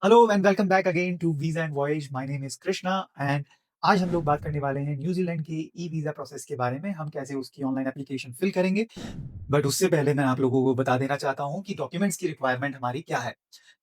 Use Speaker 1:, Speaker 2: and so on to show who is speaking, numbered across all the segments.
Speaker 1: Hello and welcome back again to visa and voyage. My name is Krishna and आज हम लोग बात करने वाले हैं न्यूज़ीलैंड के ई-वीज़ा प्रोसेस के बारे में। हम कैसे उसकी ऑनलाइन एप्लीकेशन फिल करेंगे। बट उससे पहले मैं आप लोगों को बता देना चाहता हूँ कि डॉक्यूमेंट्स की रिक्वायरमेंट हमारी क्या है।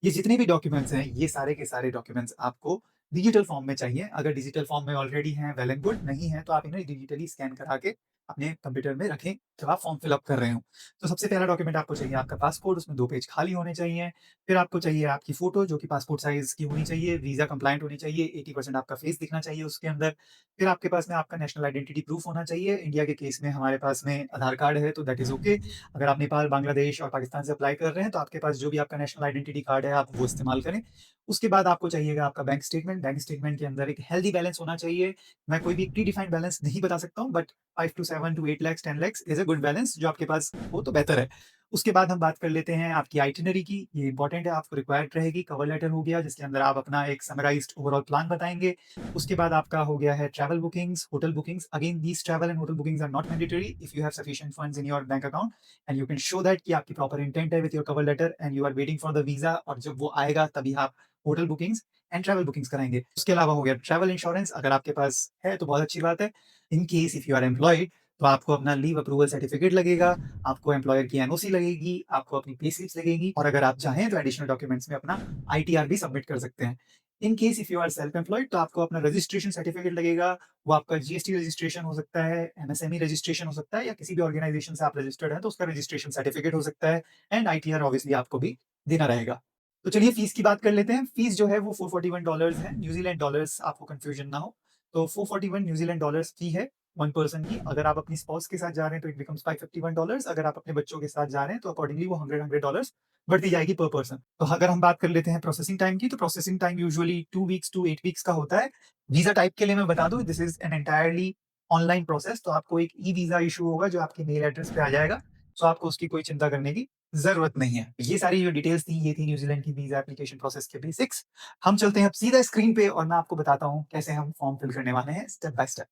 Speaker 1: ये जितने भी डॉक्यूमेंट्स हैं, ये सारे के सारे डॉक्यूमेंट्स आपको डिजिटल फॉर्म में चाहिए। अगर डिजिटल फॉर्म में ऑलरेडी हैं, वेल एंड गुड। नहीं है तो आप इन्हें डिजिटली स्कैन करा के अपने कंप्यूटर में रखें जब आप फॉर्म फिल अप कर रहे हो। तो सबसे पहला डॉक्यूमेंट आपको चाहिए आपका पासपोर्ट, उसमें 2 पेज खाली होने चाहिए। फिर आपको चाहिए आपकी फ़ोटो जो कि पासपोर्ट साइज़ की होनी चाहिए, वीज़ा कंप्लायंट होनी चाहिए, 80% आपका फेस दिखना चाहिए उसके अंदर। फिर आपके पास में आपका नेशनल आइडेंटिटी प्रूफ होना चाहिए। इंडिया के केस में हमारे पास में आधार कार्ड है तो दैट इज़ ओके। अगर आप नेपाल, बांग्लादेश और पाकिस्तान से अप्लाई कर रहे हैं तो आपके पास जो भी आपका नेशनल आइडेंटिटी कार्ड है आप वो इस्तेमाल करें। उसके बाद आपको चाहिएगा आपका बैंक स्टेटमेंट। बैंक स्टेटमेंट के अंदर एक हेल्दी बैलेंस होना चाहिए। मैं कोई भी प्री डिफाइंड बैलेंस नहीं बता सकता हूँ but 5 to 7 to 8 lakh 10 lakh is a good balance जो आपके पास हो तो बेहतर है। उसके बाद हम बात कर लेते हैं आपकी आइटिनरी की। ये इंपॉर्टेंट है, आपको रिक्वायर्ड रहेगी। कवर लेटर हो गया जिसके अंदर आप अपना एक समराइज्ड ओवरऑल प्लान बताएँगे। उसके बाद आपका हो गया है travel bookings, hotel bookings. Again these travel and hotel bookings are not mandatory if you have sufficient funds in your bank account and you can show that कि आपकी प्रॉपर इंटेंट है with your cover letter and you are waiting for the visa और जब वो आएगा तभी आप hotel bookings and travel bookings कराएँगे। उसके अलावा हो गया ट्रैवल इंश्योरेंस। अगर आपके पास है तो बहुत अच्छी बात है। In case if you are employed तो आपको अपना लीव अप्रूवल सर्टिफिकेट लगेगा, आपको एम्प्लॉयर की एनओसी लगेगी, आपको अपनी पे स्लिप्स लगेगी और अगर आप चाहें तो एडिशनल डॉक्यूमेंट्स में अपना आईटीआर भी सबमिट कर सकते हैं। In case if you are self employed तो आपको अपना रजिस्ट्रेशन सर्टिफिकेट लगेगा। वो आपका जीएसटी रजिस्ट्रेशन हो सकता है, एमएसएमई रजिस्ट्रेशन हो सकता है या किसी भी ऑर्गेनाइजेशन से आप रजिस्टर्ड हैं तो उसका रजिस्ट्रेशन सर्टिफिकेट हो सकता है एंड आईटीआर ऑब्वियसली आपको भी देना रहेगा। तो चलिए फीस की बात कर लेते हैं। फीस जो है वो $441 है, न्यूज़ीलैंड डॉलर्स, आपको कन्फ्यूजन ना हो। तो 441 न्यूज़ीलैंड डॉलर्स फी है 1 पर्सन की। अगर आप अपनी स्पाउस के साथ जा रहे हैं तो इट बिकम्स $551। अगर आप अपने बच्चों के साथ जा रहे हैं तो अकॉर्डिंगली वो $100 बढ़ती जाएगी पर पर्सन। तो अगर हम बात कर लेते हैं प्रोसेसिंग टाइम की, तो processing time usually 2 weeks to 8 weeks का होता है। वीज़ा टाइप के लिए मैं बता दूँ, this is an entirely online process. तो आपको एक ई-वीज़ा इश्यू होगा जो आपके मेल एड्रेस पे आ जाएगा। सो आपको उसकी कोई चिंता करने की ज़रूरत नहीं है। ये सारी जो डिटेल्स थी, ये थी न्यूज़ीलैंड की वीज़ा एप्लीकेशन प्रोसेस के बेसिक्स। हम चलते हैं अब सीधा स्क्रीन पे और मैं आपको बताता हूँ कैसे हम फॉर्म फिल करने वाले हैं step by step.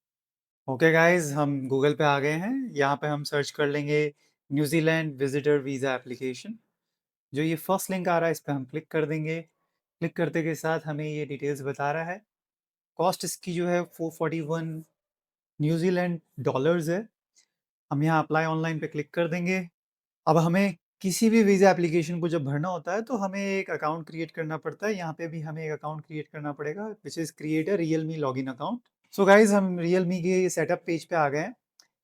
Speaker 1: Okay guys, हम गूगल पे आ गए हैं। यहाँ पे हम सर्च कर लेंगे न्यूज़ीलैंड विज़िटर वीज़ा एप्लीकेशन। जो ये फर्स्ट लिंक आ रहा है इस पे हम क्लिक कर देंगे। क्लिक करते के साथ हमें ये डिटेल्स बता रहा है। कॉस्ट इसकी जो है 441 न्यूज़ीलैंड डॉलर्स है। हम यहाँ अप्लाई ऑनलाइन पे क्लिक कर देंगे। अब हमें किसी भी वीज़ा एप्लीकेशन को जब भरना होता है तो हमें एक अकाउंट क्रिएट करना पड़ता है। यहाँ पे भी हमें एक अकाउंट क्रिएट करना पड़ेगा which is create a Realme login account. So guys, हम रियलमी के सेटअप पेज पे आ गए हैं।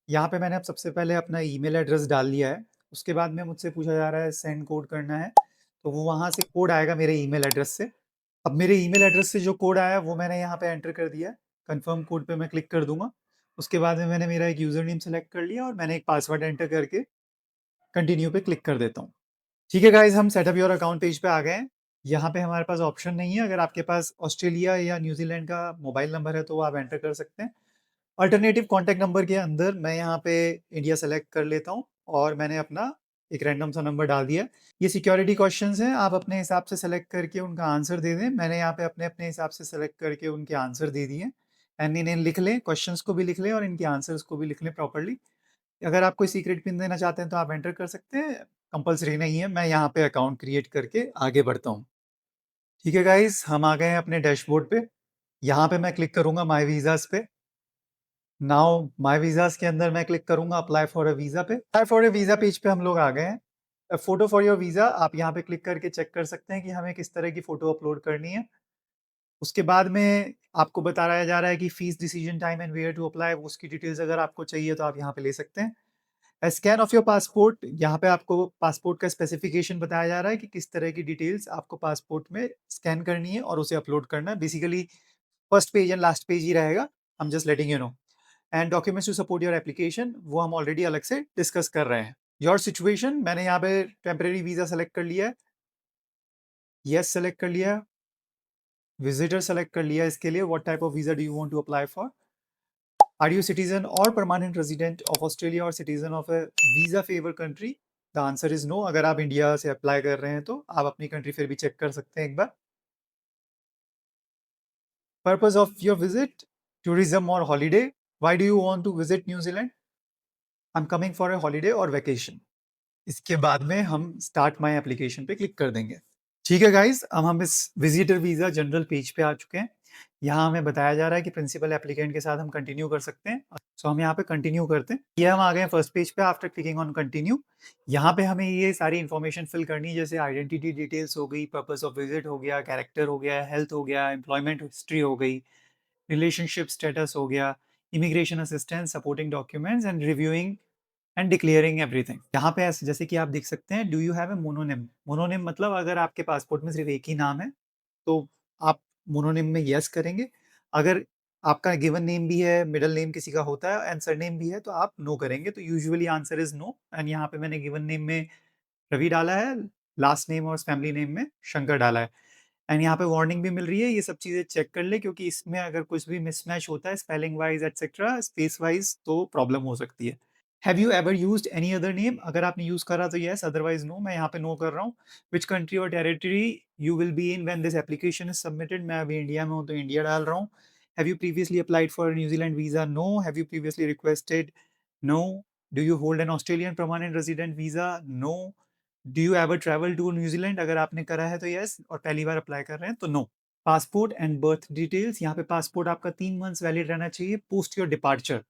Speaker 1: यहाँ पे मैंने अब सबसे पहले अपना ईमेल एड्रेस डाल दिया है। उसके बाद में मुझसे पूछा जा रहा है सेंड कोड करना है, तो वो वहाँ से कोड आएगा मेरे ईमेल एड्रेस से। अब मेरे ईमेल एड्रेस से जो कोड आया है वो मैंने यहाँ पे एंटर कर दिया है। कन्फर्म कोड पे मैं क्लिक कर दूँगा। उसके बाद में मैंने मेरा एक यूज़र नेम सेलेक्ट कर लिया और मैंने एक पासवर्ड एंटर करके कंटिन्यू पे क्लिक कर देता हूँ। ठीक है गाइज़, हम सेटअप योर अकाउंट पेज पे आ गए हैं। यहाँ पे हमारे पास ऑप्शन नहीं है। अगर आपके पास ऑस्ट्रेलिया या न्यूज़ीलैंड का मोबाइल नंबर है तो वो आप एंटर कर सकते हैं। अल्टरनेटिव कॉन्टैक्ट नंबर के अंदर मैं यहाँ पे इंडिया सेलेक्ट कर लेता हूँ और मैंने अपना एक रैंडम सा नंबर डाल दिया है। ये सिक्योरिटी क्वेश्चंस हैं, आप अपने हिसाब से सेलेक्ट करके उनका आंसर दे दें। मैंने यहाँ पे अपने-अपने हिसाब से सेलेक्ट करके उनके आंसर दे दिए हैं एंड इन्हें लिख लें, क्वेश्चंस को भी लिख लें और इनके आंसर्स को भी लिख लें प्रॉपर्ली। अगर आप कोई सीक्रेट पिन देना चाहते हैं तो आप एंटर कर सकते हैं, कंपल्सरी नहीं है। मैं यहाँ पे अकाउंट क्रिएट करके आगे बढ़ता हूँ। ठीक है गाइज़, हम आ गए हैं अपने डैशबोर्ड पे। यहाँ पे मैं क्लिक करूँगा माय वीज़ाज़ पे। नाउ माय वीज़ाज़ के अंदर मैं क्लिक करूँगा अप्लाई फॉर अ वीज़ा पे। Apply for a visa page पे हम लोग आ गए हैं। फोटो फॉर योर वीज़ा आप यहाँ पे क्लिक करके चेक कर सकते हैं कि हमें किस तरह की फ़ोटो अपलोड करनी है। उसके बाद में आपको बताया जा रहा है कि fees, decision time and where to apply, उसकी डिटेल्स अगर आपको चाहिए तो आप यहाँ पे ले सकते हैं। स्कैन ऑफ योर पासपोर्ट, यहाँ पे आपको पासपोर्ट का स्पेसिफिकेशन बताया जा रहा है कि किस तरह की डिटेल्स आपको पासपोर्ट में स्कैन करनी है और उसे अपलोड करना है। Basically first page and last page ही रहेगा। I am just letting you know. And documents to support your application वो हम ऑलरेडी अलग से डिस्कस कर रहे हैं। योर सिचुएशन, मैंने यहाँ पे टेम्परेरी वीज़ा सेलेक्ट कर लिया है, येस सेलेक्ट कर लिया है, विजिटर सेलेक्ट कर लिया है। इसके लिए what type of visa do you want to apply for? Are you citizen और परमानेंट रेजिडेंट ऑफ ऑस्ट्रेलिया और citizen of a visa favour country? The answer is no. अगर आप इंडिया से अप्लाई कर रहे हैं तो आप अपनी कंट्री फिर भी चेक कर सकते हैं एक बार। Purpose of your visit, tourism और holiday. Why do you want to visit New Zealand? I am coming for a holiday और वैकेशन। इसके बाद में हम स्टार्ट माय एप्लीकेशन पे क्लिक कर देंगे। ठीक है गाइस, अब हम इस विजिटर वीज़ा जनरल पेज पे आ चुके हैं। यहाँ हमें बताया जा रहा है कि प्रिंसिपल एप्लीकेंट के साथ हम कंटिन्यू कर सकते हैं। सो हम यहाँ पे कंटिन्यू करते हैं। ये हम आ गए हैं फर्स्ट पेज पे आफ्टर क्लिकिंग ऑन कंटिन्यू। यहाँ पे हमें ये सारी इन्फॉर्मेशन फिल करनी है, जैसे आइडेंटिटी डिटेल्स हो गई, पर्पस ऑफ विजिट हो गया, कैरेक्टर हो गया, हेल्थ हो गया, एम्प्लॉयमेंट हिस्ट्री हो गई, रिलेशनशिप स्टेटस हो गया, immigration assistance, supporting documents and reviewing and declaring everything. यहाँ पे ऐसे जैसे कि आप देख सकते हैं, डू यू हैव ए मोनोनिम। मोनोनिम मतलब अगर आपके पासपोर्ट में सिर्फ एक ही नाम है तो आप मोनोनिम में यस करेंगे। अगर आपका गिवन नेम भी है, मिडल नेम किसी का होता है एंड सरनेम भी है तो आप नो करेंगे। तो usually answer is no and यहाँ पे मैंने गिवन नेम में रवि डाला है, लास्ट नेम और फैमिली नेम में शंकर डाला है। एंड यहाँ पे वार्निंग भी मिल रही है, ये सब चीज़ें चेक कर ले क्योंकि इसमें अगर कुछ भी मिसमैच होता है spelling wise etcetera, space wise, तो प्रॉब्लम हो सकती है। Have you ever used any other name, अगर आपने यूज़ करा तो येस, अदरवाइज नो। मैं यहाँ पे नो कर रहा हूँ। व्हिच कंट्री और territory you will be in when this application is submitted, मैं अभी इंडिया में हूँ तो इंडिया डाल रहा हूँ। Have you previously applied for New Zealand visa, no. Have you previously requested, no. Do you hold an Australian permanent resident visa, no. Do you ever travel to New Zealand, अगर आपने करा है तो येस और पहली बार अप्लाई कर रहे हैं तो no. Passport and birth details, यहाँ पे पासपोर्ट आपका 3 मंथ्स वैलिड रहना चाहिए पोस्ट योर डिपार्चर।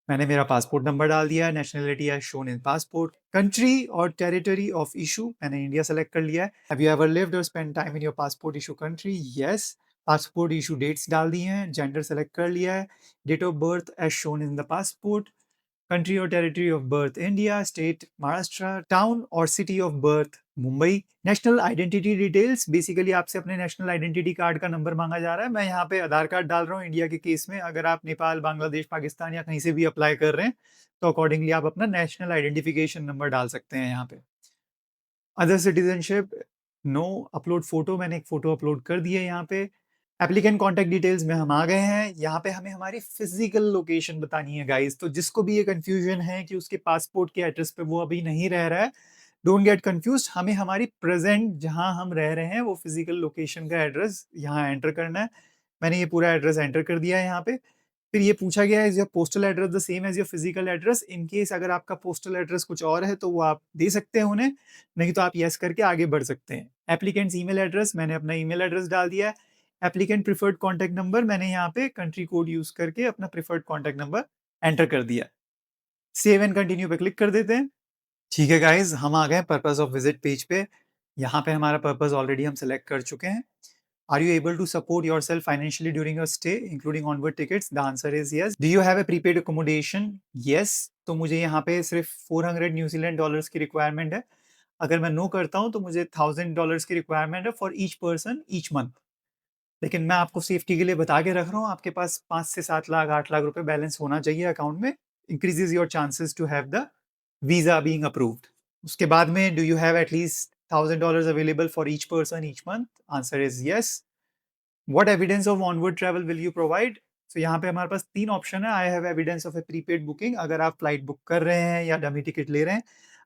Speaker 1: मैंने मेरा पासपोर्ट नंबर डाल दिया है, nationality as shown in passport. Country और टेरिटरी ऑफ इशू, मैंने इंडिया सेलेक्ट कर लिया है। हैव यू एवर लिव्ड और spend time in your passport issue country, yes. Passport issue dates डाल दी हैं, जेंडर सेलेक्ट कर लिया है, date of birth as shown in the passport, country और territory of birth India, state Maharashtra, town और city of birth Mumbai. National identity details, basically आपसे अपने नेशनल आइडेंटिटी कार्ड का नंबर मांगा जा रहा है। मैं यहाँ पे आधार कार्ड डाल रहा हूँ इंडिया के केस में। अगर आप नेपाल, बांग्लादेश, पाकिस्तान या कहीं से भी अप्लाई कर रहे हैं तो अकॉर्डिंगली आप अपना नेशनल आइडेंटिफिकेशन नंबर डाल सकते हैं यहाँ पे। Other citizenship, no. Upload photo, मैंने एक फोटो अपलोड कर दी है यहाँ पे। एप्लीकेंट कॉन्टैक्ट डिटेल्स में हम आ गए हैं। यहाँ पे हमें हमारी फिजिकल लोकेशन बतानी है गाइस। तो जिसको भी ये कंफ्यूजन है कि उसके पासपोर्ट के एड्रेस पे वो अभी नहीं रह रहा है, डोंट गेट कंफ्यूज। हमें हमारी प्रेजेंट जहाँ हम रह रहे हैं वो फिजिकल लोकेशन का एड्रेस यहाँ एंटर करना है। मैंने ये पूरा एड्रेस एंटर कर दिया है यहाँ पे। फिर ये पूछा गया है, is your postal address the same as your physical address. In case अगर आपका पोस्टल एड्रेस कुछ और है तो वो आप दे सकते हैं उन्हें, नहीं तो आप यस करके आगे बढ़ सकते हैं। एप्लीकेंट्स ईमेल एड्रेस, मैंने अपना ईमेल एड्रेस डाल दिया है। एप्लीकेंट प्रिफर्ड कॉन्टैक्ट नंबर, मैंने यहाँ पे कंट्री कोड यूज करके अपना प्रिफर्ड कॉन्टैक्ट नंबर एंटर कर दिया। सेव एंड कंटिन्यू पे क्लिक कर देते हैं। ठीक है गाइज, हम आ गए पर्पस ऑफ विजिट पेज पे। यहाँ पे हमारा पर्पस ऑलरेडी हम सेलेक्ट कर चुके हैं। Are you able to support yourself financially during your stay, including onward tickets? The answer is yes. Do you have a prepaid accommodation? Yes. तो मुझे यहाँ पे सिर्फ 400 न्यूजीलैंड डॉलर्स की रिक्वायरमेंट है। अगर मैं नो करता हूँ तो मुझे $1000 की रिक्वायरमेंट है for each person each month. लेकिन मैं आपको सेफ्टी के लिए बता के रख रहा हूँ, आपके पास 5 से 7 लाख 8 लाख रुपए बैलेंस होना चाहिए अकाउंट में। Increases your chances to have the visa being approved. उसके बाद में, do you have at least $1000 available for each person each month? Answer is yes. What evidence of onward travel will you provide? So यहाँ पे हमारे पास 3 option है। I have evidence of a prepaid booking, अगर आप फ्लाइट बुक कर रहे हैं या डमी टिकट ले रहे हैं।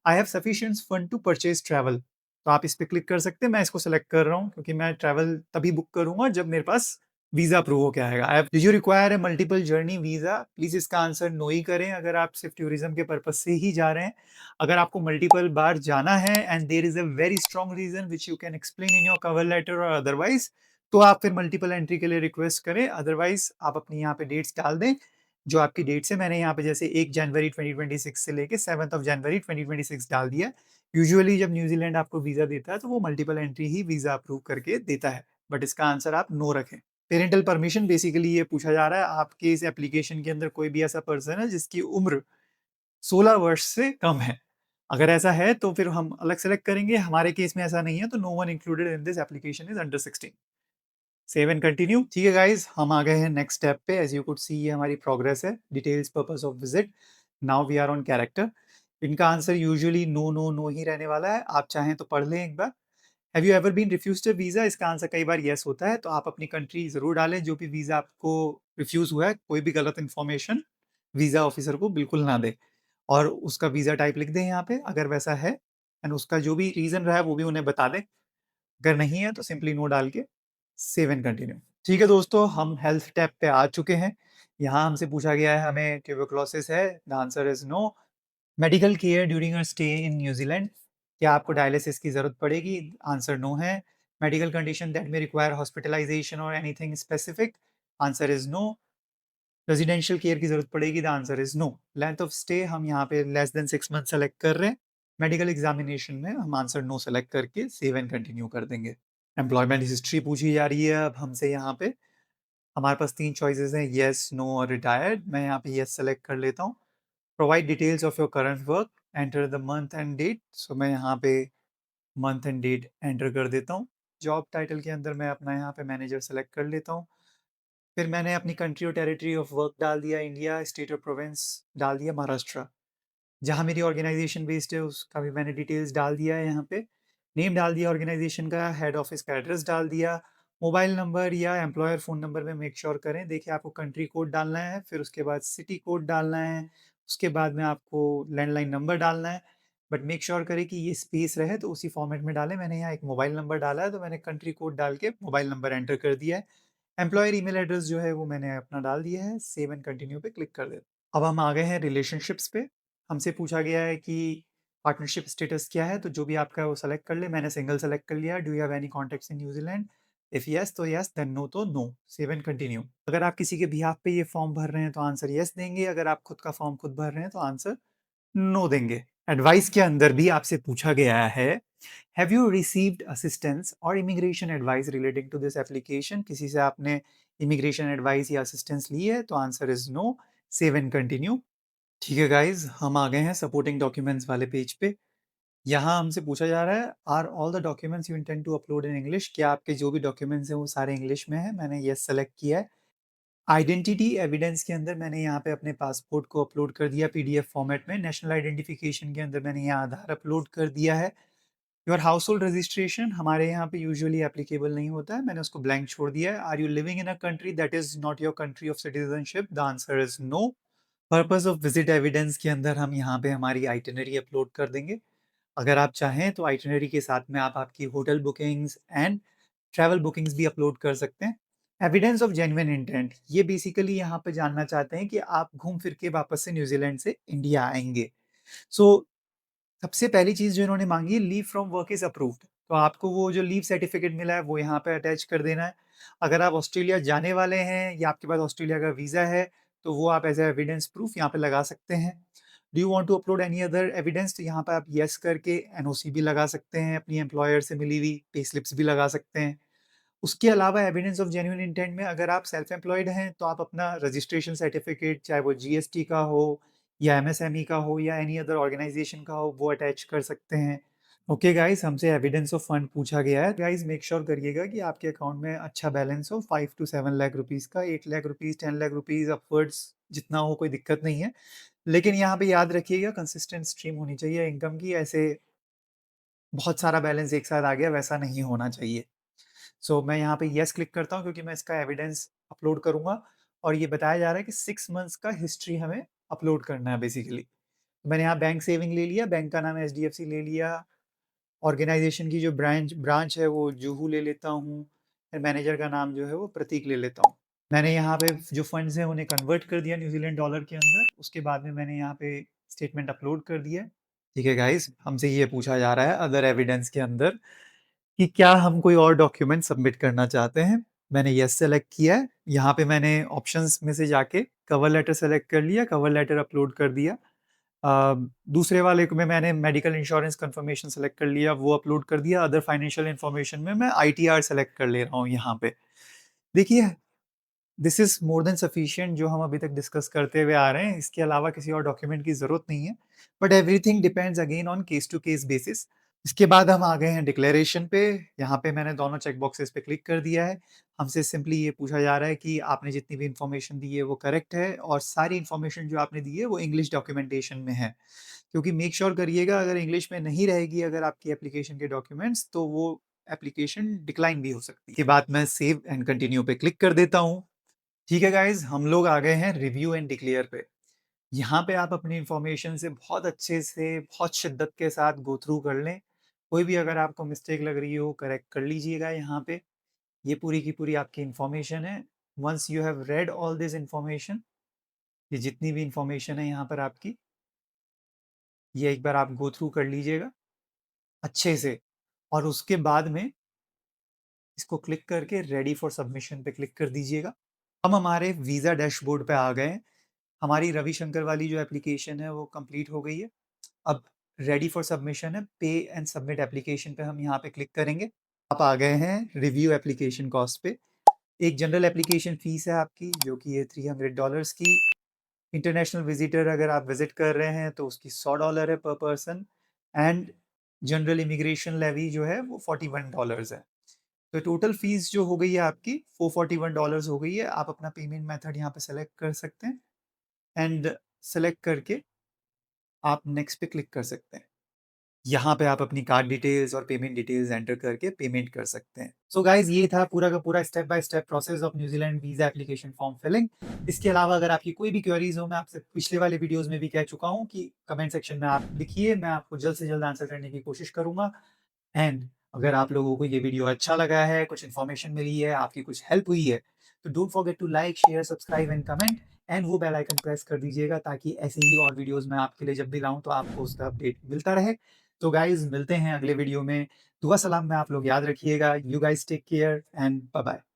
Speaker 1: I have sufficient fund to purchase travel, तो आप इस पे क्लिक कर सकते हैं। मैं इसको सेलेक्ट कर रहा हूँ क्योंकि मैं ट्रैवल तभी बुक करूंगा जब मेरे पास वीजा अप्रूव हो के आएगा। Do you require a multiple journey visa? Please इसका आंसर नो ही करें अगर आप सिर्फ टूरिज्म के पर्पज से ही जा रहे हैं। अगर आपको मल्टीपल बार जाना है and there is a very strong reason which you can explain in your cover letter और अदरवाइज, तो आप फिर मल्टीपल एंट्री के लिए रिक्वेस्ट करें। अदरवाइज आप अपनी यहाँ पे डेट्स डाल दें जो आपकी डेट्स है। मैंने यहाँ पे जैसे 1 जनवरी 2026 से लेके 7 ऑफ जनवरी 2026 डाल दिया। यूजुअली जब न्यूजीलैंड आपको वीजा देता है तो वो मल्टीपल एंट्री ही वीजा अप्रूव करके देता है, बट इसका आंसर आप नो रखें। पेरेंटल परमिशन, बेसिकली ये पूछा जा रहा है आपके इस एप्लीकेशन के अंदर कोई भी ऐसा पर्सन है जिसकी उम्र 16 वर्ष से कम है। अगर ऐसा है तो फिर हम अलग सेलेक्ट करेंगे। हमारे केस में ऐसा नहीं है तो no one included in this application is under 16। Save and continue. ठीक है गाइज, हम आ गए हैं नेक्स्ट स्टेप पे। एज यू कुड सी ये हमारी प्रोग्रेस है। Details, purpose of visit, now we are on character. इनका answer usually no no no ही रहने वाला है। आप चाहें तो पढ़ लें एक बार। Have you ever been refused a visa? इसका आंसर कई बार येस होता है, तो आप अपनी कंट्री ज़रूर डालें जो भी वीज़ा आपको रिफ्यूज़ हुआ है। कोई भी गलत इन्फॉर्मेशन वीज़ा ऑफिसर को बिल्कुल ना दें और उसका वीज़ा टाइप लिख दें यहाँ पे अगर वैसा है, एंड उसका जो भी रीज़न रहा है वो भी उन्हें बता दें। अगर नहीं है तो सिंपली नो डाल के सेव एंड कंटिन्यू। ठीक है दोस्तों, हम हेल्थ टैब पे आ चुके हैं। यहाँ हमसे पूछा गया है हमें ट्यूबरकुलोसिस है। The answer is no. Medical care during a stay in New Zealand, क्या आपको डायलिसिस की ज़रूरत पड़ेगी? आंसर नो है। Medical condition that may require hospitalization और anything specific? Answer is no. Residential care की ज़रूरत पड़ेगी? The answer is no. Length of stay हम यहाँ पे लेस देन 6 मंथ सेलेक्ट कर रहे हैं। मेडिकल एग्ज़ामिनेशन में हम आंसर नो सेलेक्ट करके सेव एंड कंटिन्यू कर देंगे। एम्प्लॉयमेंट हिस्ट्री पूछी जा रही है अब हमसे यहाँ पे। हमारे पास 3 चॉइसेस हैं, येस, नो और रिटायर्ड। मैं यहाँ पे येस सेलेक्ट कर लेता हूँ। Provide details of your current work, enter the month and date. So मैं यहाँ पे मंथ एंड डेट एंटर कर देता हूँ। जॉब टाइटल के अंदर मैं अपना यहाँ पे मैनेजर सेलेक्ट कर लेता हूँ। फिर मैंने अपनी कंट्री और टेरिटरी ऑफ वर्क डाल दिया इंडिया, स्टेट और प्रोविंस डाल दिया महाराष्ट्र। जहाँ मेरी ऑर्गेनाइजेशन बेस्ड है उसका भी मैंने डिटेल्स डाल दिया है यहाँ पे। नेम डाल दिया ऑर्गेनाइजेशन का, हेड ऑफिस का एड्रेस डाल दिया। मोबाइल नंबर या एम्प्लॉयर फ़ोन नंबर में मेक श्योर करें। देखिए आपको कंट्री कोड डालना है, फिर उसके बाद सिटी कोड डालना है, उसके बाद में आपको लैंडलाइन नंबर डालना है। बट मेक श्योर करें कि ये स्पेस रहे तो उसी फॉर्मेट में डालें। मैंने यहाँ एक मोबाइल नंबर डाला है तो मैंने कंट्री कोड डाल के मोबाइल नंबर एंटर कर दिया है। एम्प्लॉयर ईमेल एड्रेस जो है वो मैंने अपना डाल दिया है। सेव एंड कंटिन्यू पे क्लिक कर दें। अब हम आ गए हैं रिलेशनशिप्स पे। हमसे पूछा गया है कि पार्टनरशिप स्टेटस क्या है, तो जो भी आपका है वो सेलेक्ट कर ले। मैंने सिंगल सेलेक्ट कर लिया। Do you have any contacts in New Zealand? If yes तो यस, देन नो तो नो। Save and continue. अगर आप किसी के बिहाफ पे ये फॉर्म भर रहे हैं तो आंसर यस देंगे। अगर आप खुद का फॉर्म खुद भर रहे हैं तो आंसर नो देंगे। एडवाइस के अंदर भी आपसे पूछा गया है, हैव यू रिसीव्ड असिस्टेंस और immigration advice relating to this application? किसी से आपने इमिग्रेशन एडवाइस या असिस्टेंस ली है? तो answer is no. Save and continue. ठीक है गाइज, हम आ गए हैं सपोर्टिंग डॉक्यूमेंट्स वाले पेज पे। यहाँ हमसे पूछा जा रहा है, are all the documents you intend to upload in English? क्या आपके जो भी डॉक्यूमेंट्स हैं वो सारे इंग्लिश में हैं? मैंने येस सेलेक्ट किया है। आइडेंटिटी एविडेंस के अंदर मैंने यहाँ पे अपने पासपोर्ट को अपलोड कर दिया पीडीएफ फॉर्मेट में। नेशनल आइडेंटिफिकेशन के अंदर मैंने यहाँ आधार अपलोड कर दिया है। योर हाउस होल्ड रजिस्ट्रेशन हमारे यहाँ पे यूजुअली एप्लीकेबल नहीं होता है, मैंने उसको ब्लैंक छोड़ दिया है। Are you living in a country that is not your country of citizenship? The answer is no. Purpose of visit evidence के अंदर हम यहाँ पे हमारी आइटिनरी अपलोड कर देंगे। अगर आप चाहें तो आइटिनरी के साथ में आप आपकी hotel bookings and travel bookings भी अपलोड कर सकते हैं। एविडेंस ऑफ जेन्युइन इंटेंट, ये बेसिकली यहाँ पे जानना चाहते हैं कि आप घूम फिर के वापस से न्यूजीलैंड से इंडिया आएंगे। सो सबसे पहली चीज़ जो इन्होंने मांगी है, leave from work is approved. तो आपको वो जो लीव सर्टिफिकेट मिला है वो यहाँ पे अटैच कर देना है। अगर आप ऑस्ट्रेलिया जाने वाले हैं या आपके पास ऑस्ट्रेलिया का वीज़ा है तो वो आप एज़ अ एविडेंस प्रूफ यहाँ पे लगा सकते हैं। Do you want to upload any other evidence? तो यहाँ पे आप येस करके एनओसी भी लगा सकते हैं, अपनी एम्प्लॉयर से मिली हुई पे स्लिप्स भी लगा सकते हैं। उसके अलावा एविडेंस ऑफ जेन्युइन इंटेंट में अगर आप सेल्फ एम्प्लॉयड हैं तो आप अपना रजिस्ट्रेशन सर्टिफिकेट, चाहे वो जीएसटी का हो या एमएसएमई का हो या एनी अदर ऑर्गेनाइजेशन का हो, वो अटैच कर सकते हैं। ओके गाइस, हमसे एविडेंस ऑफ फंड पूछा गया है। गाइस मेक श्योर करिएगा कि आपके अकाउंट में अच्छा बैलेंस हो, 5 टू 7 लाख रुपीस का, 8 lakh rupees, 10 lakh rupees upwards जितना हो कोई दिक्कत नहीं है। लेकिन यहाँ पे याद रखिएगा कंसिस्टेंट स्ट्रीम होनी चाहिए इनकम की, ऐसे बहुत सारा बैलेंस एक साथ आ गया वैसा नहीं होना चाहिए। सो मैं यहाँ पे येस क्लिक करता हूँ क्योंकि मैं इसका एविडेंस अपलोड करूँगा और ये बताया जा रहा है कि 6 मंथ्स का हिस्ट्री हमें अपलोड करना है बेसिकली। मैंने यहाँ बैंक सेविंग ले लिया, बैंक का नाम एचडीएफसी ले लिया, ऑर्गेनाइजेशन की जो ब्रांच है वो जुहू ले लेता हूँ, फिर मैनेजर का नाम जो है वो प्रतीक ले लेता हूँ। मैंने यहाँ पे जो फंड्स हैं उन्हें कन्वर्ट कर दिया न्यूजीलैंड डॉलर के अंदर। उसके बाद में मैंने यहाँ पे स्टेटमेंट अपलोड कर दिया। ठीक है गाइस, हमसे ये पूछा जा रहा है अदर एविडेंस के अंदर कि क्या हम कोई और डॉक्यूमेंट सबमिट करना चाहते हैं। मैंने येस सेलेक्ट किया है। यहाँ पे मैंने ऑप्शंस में से जाके कवर लेटर सेलेक्ट कर लिया, कवर लेटर अपलोड कर दिया। दूसरे वाले को में मैंने मेडिकल इंश्योरेंस कंफर्मेशन सेलेक्ट कर लिया, वो अपलोड कर दिया। अदर फाइनेंशियल इन्फॉर्मेशन में मैं आईटीआर सेलेक्ट कर ले रहा हूँ यहाँ पे। देखिए, this is more than sufficient जो हम अभी तक डिस्कस करते हुए आ रहे हैं। इसके अलावा किसी और डॉक्यूमेंट की ज़रूरत नहीं है। But everything depends again on case to case basis. इसके बाद हम आ गए हैं डिक्लेरेशन पे। यहाँ पे मैंने दोनों चेक बॉक्सेस पे क्लिक कर दिया है। हमसे सिंपली ये पूछा जा रहा है कि आपने जितनी भी इन्फॉर्मेशन दी है वो करेक्ट है और सारी इन्फॉर्मेशन जो आपने दी है वो इंग्लिश डॉक्यूमेंटेशन में है। क्योंकि मेक श्योर करिएगा अगर इंग्लिश में नहीं रहेगी अगर आपकी एप्लीकेशन के डॉक्यूमेंट्स तो वो एप्लीकेशन डिक्लाइन भी हो सकती है। के बाद मैं सेव एंड कंटिन्यू पे क्लिक कर देता हूँ। ठीक है गाइज, हम लोग आ गए हैं रिव्यू एंड डिक्लेयर पे। यहाँ पे आप अपनी इन्फॉर्मेशन से बहुत अच्छे से, बहुत शिद्दत के साथ गो थ्रू कर लें। कोई भी अगर आपको मिस्टेक लग रही हो करेक्ट कर लीजिएगा यहाँ पे। ये पूरी की पूरी आपकी इन्फॉर्मेशन है। Once you have read all this information, ये जितनी भी इन्फॉर्मेशन है यहाँ पर आपकी, ये एक बार आप गो थ्रू कर लीजिएगा अच्छे से। और उसके बाद में इसको क्लिक करके रेडी फॉर सबमिशन पे क्लिक कर दीजिएगा। हम हमारे वीज़ा डैशबोर्ड पे आ गए हैं। हमारी रविशंकर वाली जो एप्लीकेशन है वो कंप्लीट हो गई है। अब रेडी फॉर सबमिशन है, पे एंड सबमिट एप्लीकेशन पे हम यहाँ पे क्लिक करेंगे। आप आ गए हैं रिव्यू एप्लीकेशन कॉस्ट पे। एक जनरल एप्लीकेशन फ़ीस है आपकी जो कि है $300 की। इंटरनेशनल विजिटर अगर आप विज़िट कर रहे हैं तो उसकी $100 है पर person and general immigration levy जो है वो $41 है। तो टोटल फ़ीस जो हो गई है आपकी वो $41 हो गई है। आप अपना पेमेंट मेथड यहाँ पे सेलेक्ट कर सकते हैं एंड सेलेक्ट करके आप नेक्स्ट पे क्लिक कर सकते हैं। यहाँ पे आप अपनी कार्ड डिटेल्स और पेमेंट डिटेल्स एंटर करके पेमेंट कर सकते हैं। सो गाइज़ ये था पूरा का पूरा step by step process of New Zealand visa application form filling. इसके अलावा अगर आपकी कोई भी क्वेरीज़ हो, मैं आपसे पिछले वाले वीडियोज़ में भी कह चुका हूँ कि कमेंट सेक्शन में आप लिखिए, मैं आपको जल्द से जल्द आंसर करने की कोशिश करूँगा। एंड अगर आप लोगों को ये वीडियो अच्छा लगा है, कुछ इन्फॉर्मेशन मिली है, आपकी कुछ हेल्प हुई है, तो don't forget to like, share, subscribe and comment and वो बेल आइकन प्रेस कर दीजिएगा ताकि ऐसे ही और वीडियोज़ मैं आपके लिए जब भी लाऊँ तो आपको उसका अपडेट मिलता रहे। तो गाइज़ मिलते हैं अगले वीडियो में। दुआ सलाम में आप लोग याद रखिएगा। You guys take care and bye bye.